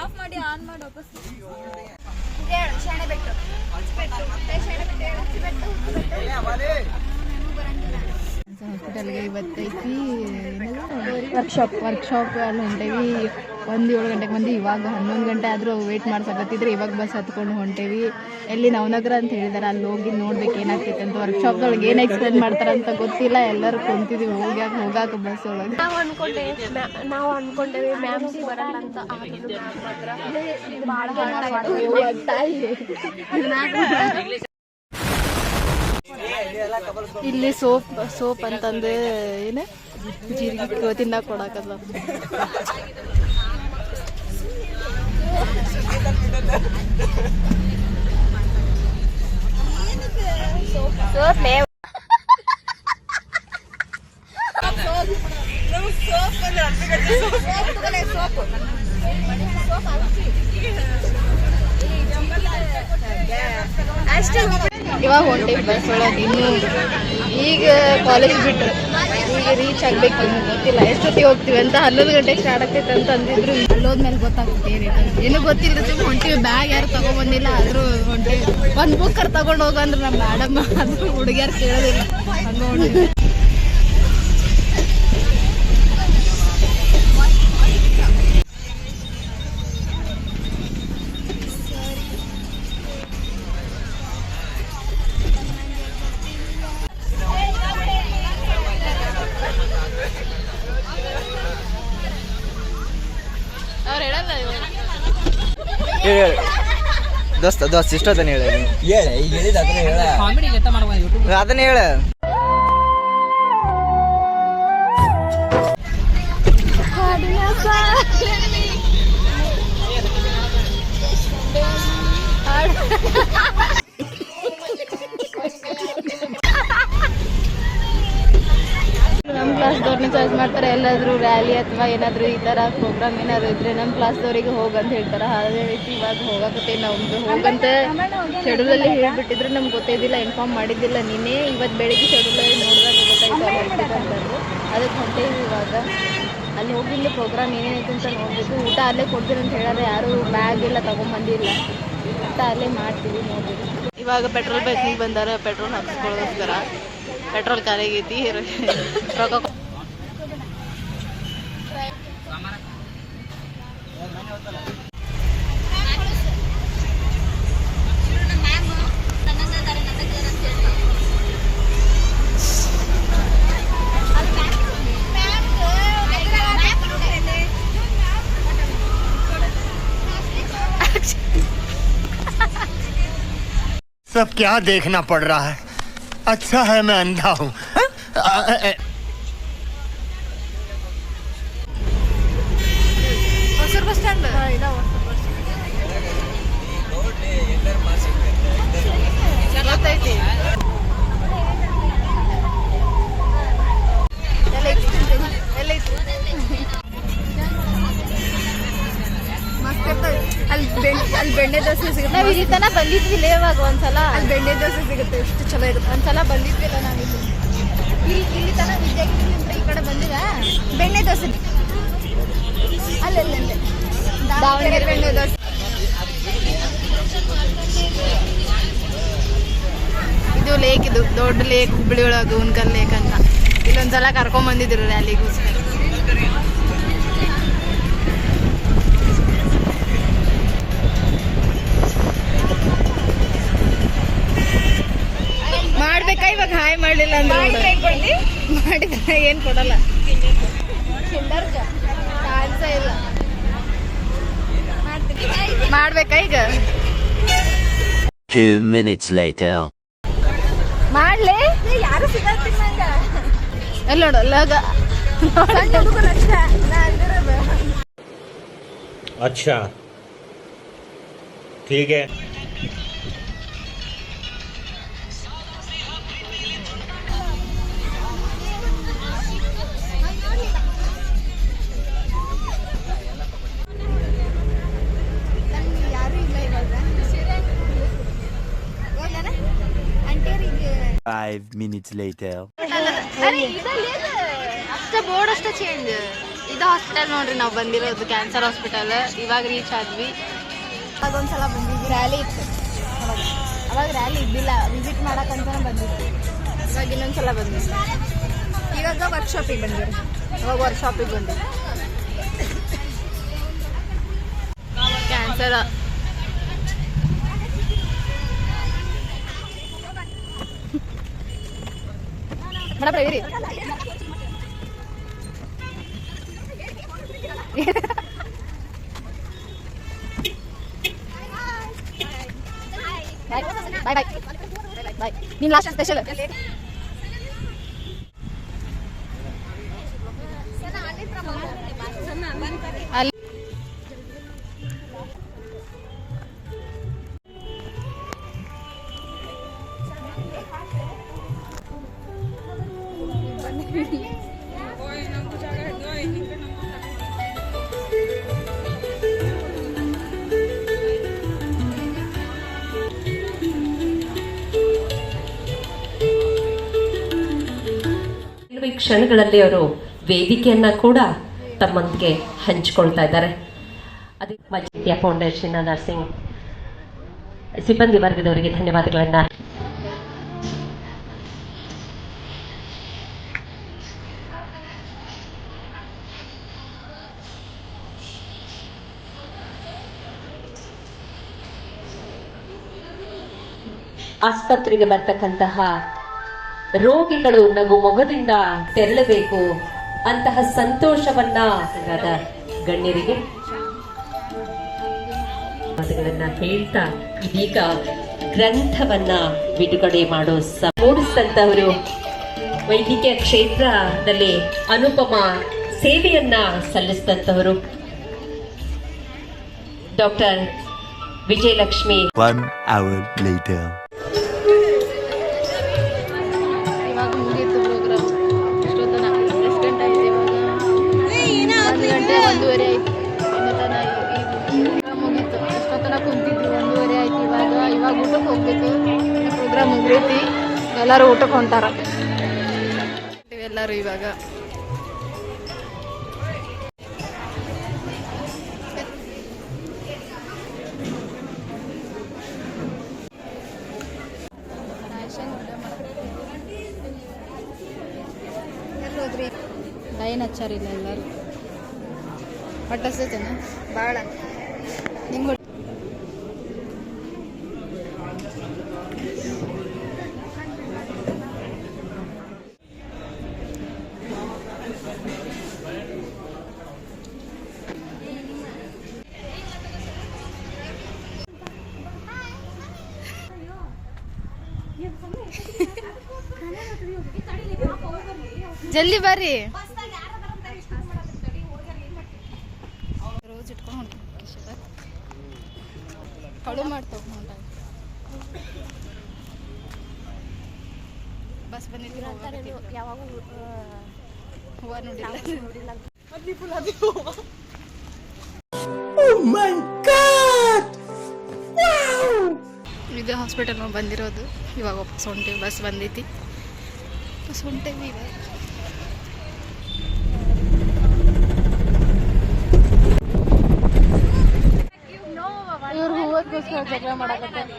Of ಮಾಡಿ on ಮಾಡಿ ವಾಪಸ್ ಹಾಸ್ಪಿಟಲ್ಗೆ ಇವತ್ತೈತಿ ವರ್ಕ್ಶಾಪ್ ಅಲ್ಲಿ ಹೊಂಟೇವಿ. 7 ಗಂಟೆಗೆ ಬಂದು ಇವಾಗ 11 ಗಂಟೆ ಆದರೂ ವೇಟ್ ಮಾಡ್ಸಕತ್ತಿದ್ರೆ ಇವಾಗ ಬಸ್ ಹತ್ಕೊಂಡು ಹೊಂಟೇವಿ. ಎಲ್ಲಿ ನವನಗರ ಅಂತ ಹೇಳಿದಾರೆ, ಅಲ್ಲಿ ಹೋಗಿ ನೋಡ್ಬೇಕು ಏನಾಗ್ತೈತೆ ಅಂತ. ವರ್ಕ್ಶಾಪ್ದೊಳಗೆ ಏನು ಎಕ್ಸ್ಪ್ಲೇನ್ ಮಾಡ್ತಾರಂತ ಗೊತ್ತಿಲ್ಲ. ಎಲ್ಲರೂ ಕುಂತಿದ್ವಿ ಹೋಗಾಕ ಬಸ್ ಒಳಗೆ. ನಾವು ಅನ್ಕೊಂಡೇವಿ ಮ್ಯಾಮ್ಸಿ ಬರಲ್ಲ ಅಂತ. ಇಲ್ಲಿ ಸೋಪ್ ಅಂತಂದು ಏನು ಜೀರಿಗೆ ತಿನ್ನಕ್ ಕೊಡಾಕಲ್ಲ. ಇವಾಗ ಹೊಂಟೇವಿ ಬಸ್ ಒಳಗೆ. ಇನ್ನು ಈಗ ಕಾಲೇಜ್ ಬಿಟ್ಟು ಈಗ ರೀಚ್ ಆಗ್ಬೇಕು. ಗೊತ್ತಿಲ್ಲ ಎಷ್ಟೊತ್ತಿಗೆ ಹೋಗ್ತೀವಿ ಅಂತ. 11 ಗಂಟೆಗೆ ಸ್ಟಾರ್ಟ್ ಆಗ್ತೈತೆ ಅಂತ ಅಂದಿದ್ರು. ಅಲ್ಲೋದ್ಮೇಲೆ ಗೊತ್ತಾಗುತ್ತೆ ಏನೂ ಗೊತ್ತಿಲ್ಲ. ಹೊಂಟಿವಿ. ಬ್ಯಾಗ್ ಯಾರು ತಗೊಂಡ್ಬಂದಿಲ್ಲ, ಆದ್ರೂ ಹೊಂಟಿವಿ. ಒಂದು ಬುಕ್ಕರ್ ತಗೊಂಡು ಹೋಗಂದ್ರೆ ನಮ್ಮ ಮೇಡಮ್ ಆದ್ರೂ ಹುಡುಗಿಯಾರು ಕೇಳೋದಿಲ್ಲ. ಹಂಗ ಹೊಂಟಿವಿ. ದೋಸ್ತ ಇಷ್ಟೊತ್ತನ ಹೇಳ ಈಗ ಹೇಳಿದ ಅದನ್ನ ಹೇಳ. ನಮ್ಮ ಕ್ಲಾಸ್ದವ್ರನ್ನ ಚಾರ್ಜ್ ಮಾಡ್ತಾರೆ. ಎಲ್ಲಾದರೂ ರ್ಯಾಲಿ ಅಥವಾ ಏನಾದರೂ ಈ ಥರ ಪ್ರೋಗ್ರಾಮ್ ಏನಾದ್ರು ಇದ್ರೆ ನಮ್ಮ ಕ್ಲಾಸ್ದವ್ರಿಗೆ ಹೋಗಂತ ಹೇಳ್ತಾರೆ. ಅದೇ ರೀತಿ ಇವಾಗ ಹೋಗಕತ್ತೆ. ನಮ್ದು ಹೋಗಂತ ಶೆಡ್ಯೂಲಲ್ಲಿ ಹೇಳ್ಬಿಟ್ಟಿದ್ರೆ ನಮ್ಗೆ ಗೊತ್ತಿದ್ದಿಲ್ಲ, ಇನ್ಫಾರ್ಮ್ ಮಾಡಿದ್ದಿಲ್ಲ. ನೀನೇ ಇವತ್ತು ಬೆಳಿಗ್ಗೆ ಶೆಡ್ಯೂಲಲ್ಲಿ ನೋಡಿದಾಗ ಗೊತ್ತಾಯ್ತು ಅಂತಂದ್ರು. ಅದಕ್ಕೆ ಹೊಂಟೇವಿ ಇವಾಗ. ಅಲ್ಲಿ ಹೋಗಿಲ್ಲ ಪ್ರೋಗ್ರಾಮ್ ಏನೇನೈತೆ ಅಂತ ನೋಡಬೇಕು. ಊಟ ಅಲ್ಲೇ ಕೊಡ್ತೀನಿ ಅಂತ ಹೇಳಿದ್ರೆ ಯಾರು ಬ್ಯಾಗ್ ಎಲ್ಲ ತೊಗೊಂಬಂದಿಲ್ಲ. ಊಟ ಅಲ್ಲೇ ಮಾಡ್ತೀವಿ, ನೋಡ್ಬೇಕು. ಇವಾಗ ಪೆಟ್ರೋಲ್ ಬಂಕಿಗೆ ಬಂದಾರ. ಪೆಟ್ರೋಲ್ ಹಾಕ್ಸ್ಕೊಳ್ಳೋಸ್ಕರ ಪೆಟ್ರೋಲ್ ಖಾಲಿಯಾಗೈತಿ. ರೊಕ್ಕ सब क्या देखना पड़ रहा है. अच्छा है मैं अंधा हूँ. ಹೊಸೂರು ಬಸ್ ಸ್ಟ್ಯಾಂಡ್ ಗೊತ್ತೈತಿ. ಎಲ್ಲೈತಿ ಅಲ್ಲಿ ಬೆಣ್ಣೆ ದೋಸೆ ಸಿಗುತ್ತೆ. ನಾವು ಇಲ್ಲಿ ತನಕ ಬಂದಿದ್ವಿಲ್ಲ ಇವಾಗ ಒಂದ್ಸಲ. ಅಲ್ಲಿ ಬೆಣ್ಣೆ ದೋಸೆ ಸಿಗುತ್ತೆ, ಎಷ್ಟು ಚಲೋ ಇರುತ್ತೆ. ಒಂದ್ಸಲ ಬಂದಿದ್ವಿಲ್ಲ ನಾವಿಲ್ಲಿ. ಇಲ್ಲಿ ತನಕ ವಿದ್ಯಾಗಿರಿಯಿಂದ ಈ ಕಡೆ ಬಂದಿದ ಬೆಣ್ಣೆ ದೋಸೆ ಅಲ್ಲಲ್ಲೇ ದಾವಣಗೆರೆ ಬೆಣ್ಣೆ ದೋಸೆ. ಇದು ಲೇಕ್, ಇದು ದೊಡ್ಡ ಲೇಕ್, ಹುಬ್ಬಳ್ಳಿ ಒಳಗೆ ಉನ್ಕಲ್ ಲೇಕ್ ಅಂತ. ಇಲ್ಲೊಂದ್ಸಲ ಕರ್ಕೊಂಡ್ ಬಂದಿದ್ರು ರ್ಯಾಲಿಗೋಸ್ಕರ. ಮಾಡ್ಬೇಕಾ ಇವಾಗ? ಹಾಯ್ ಮಾಡ್ಲಿಲ್ಲ ಅಂದ್ರೆ ಮಾಡಿದ್ರೆ ಏನ್ ಕೊಡಲ್ಲ. ಚಾನ್ಸ ಇಲ್ಲ. ಮಾಡ್ಬೇಕಾ ಈಗ? 2 minutes later. ಮಾಡ್ಲಿ? ಯಾರು ಸಿಗತ್ತಿಲ್ಲ ಎಲ್ಲ ನೋಡಲ್ಲ. अच्छा ठीक है. Five minutes later. ಅಷ್ಟೇ ಬೋರ್ಡ್ ಅಷ್ಟೇ ಚೇಂಜ್. ಇದು ಹಾಸ್ಪಿಟಲ್ ನೋಡ್ರಿ ನಾವು ಬಂದಿರೋದು ಕ್ಯಾನ್ಸರ್ ಹಾಸ್ಪಿಟಲ್. ಇವಾಗ ರೀಚ್ ಆದ್ವಿ. ಅವಾಗ ಒಂದ್ಸಲ ಬಂದಿದ್ವಿ, ರ್ಯಾಲಿ ಇತ್ತು. ಅವಾಗ ರ್ಯಾಲಿ ಇದ್ದಿಲ್ಲ, ವಿಸಿಟ್ ಮಾಡಕ್ಕಂತಾನೆ ಬಂದಿದ್ವಿ. ಇವಾಗ ಇನ್ನೊಂದ್ಸಲ ಬಂದಿದ್ವಿ. ಇವಾಗ ವರ್ಕ್ಶಾಪಿಗೆ ಬಂದಿರಿ. ಅವಾಗ ವರ್ಕ್ಶಾಪಿಗೆ ಬಂದಿದ್ವಿ. ಕ್ಯಾನ್ಸರ್ ಮೇಡಮ್ ಇರಿ ಬಾಯ್ ಬಾಯ್ ಬಾಯ್. ನೀನು ಲಾಸ್ಟ್ ಸ್ಪೆಷಲ್ ಅಲ್ಲಿ ಈ ಕ್ಷಣಗಳಲ್ಲಿ ಅವರು ವೇದಿಕೆಯನ್ನ ಕೂಡ ತಮ್ಮೊಂದಿಗೆ ಹಂಚಿಕೊಳ್ತಾ ಇದ್ದಾರೆ. ಅದೇ ಮಜಿದ್ಯಾ ಫೌಂಡೇಶನ್ ನರ್ಸಿಂಗ್ ಸಿಬ್ಬಂದಿ ವರ್ಗದವರಿಗೆ ಧನ್ಯವಾದಗಳನ್ನ. ಆಸ್ಪತ್ರೆಗೆ ಬರ್ತಕ್ಕಂತಹ ರೋಗಿಗಳು ನಗು ಮೊಗದಿಂದ ತೆರಳಬೇಕು ಅಂತಹ ಸಂತೋಷವನ್ನ ಗಣ್ಯರಿಗೆ ಮಾತುಗಳನ್ನ ಹೇಳ್ತಾ ಇದೀಗ ಗ್ರಂಥವನ್ನ ಬಿಡುಗಡೆ ಮಾಡೋ ಮೂಡಿಸಿದಂತವರು ವೈದ್ಯಕೀಯ ಕ್ಷೇತ್ರದಲ್ಲಿ ಅನುಪಮ ಸೇವೆಯನ್ನ ಸಲ್ಲಿಸಿದಂತವರು ಡಾಕ್ಟರ್ ವಿಜಯಲಕ್ಷ್ಮಿ. 1 hour later. ಇವಾಗ ಮುಗೀತು ಪ್ರೋಗ್ರಾಮ್. ಎಷ್ಟೊತ್ತನ ಎಷ್ಟು ಗಂಟೆ ಆಯ್ತು ಇವಾಗ? 1 ಗಂಟೆ 1:30 ಆಯ್ತು. ಇನ್ನೊತ್ತನ ಪ್ರೋಗ್ರಾಮ್ ಮುಗೀತು. ಎಷ್ಟೊತ್ತನ ಕುಂತಿದ್ವಿ, 1:30 ಆಯ್ತು. ಇವಾಗ ಊಟಕ್ಕೆ ಹೋಗ್ಬೇಕು. ಪ್ರೋಗ್ರಾಮ್ ಮುಗಿದೈತಿ, ಎಲ್ಲರೂ ಊಟಕ್ಕೆ ಹೊಂಟಾರ. ಎಲ್ಲರೂ ಇವಾಗ ಲೈನ್ ಹಚ್ಚಾರಿಲ್ಲ ಎಲ್ಲರೂ. ಬಟ್ ಹಸ್ತೈತೇನ ಭಾಳ ನಿಮ್ಗೆ ಜಲ್ದಿ ಬರ್ರಿ. ರೋಜ್ ಇಟ್ಕೊಂಡು ಕಳು ಮಾಡ್ತಾವ ಬಸ್ ಬಂದಿದ್ವಿ. ಯಾವಾಗ ಹೂವ ನೋಡಿಲ್ಲ. ಇದು ಹಾಸ್ಪಿಟಲ್ ಬಂದಿರೋದು. ಇವಾಗ ವಾಪಸ್ ಹೊಂಟೇವಿ. ಬಸ್ ಬಂದೈತಿ, ಬಸ್ ಹೊಂಟೇವಿ ಇವಾಗ. ಇವ್ರು ಹೂವಕ್ಕೋಸ್ಕರ ಜಗಳ ಮಾಡಕತ್ತಾರೆ.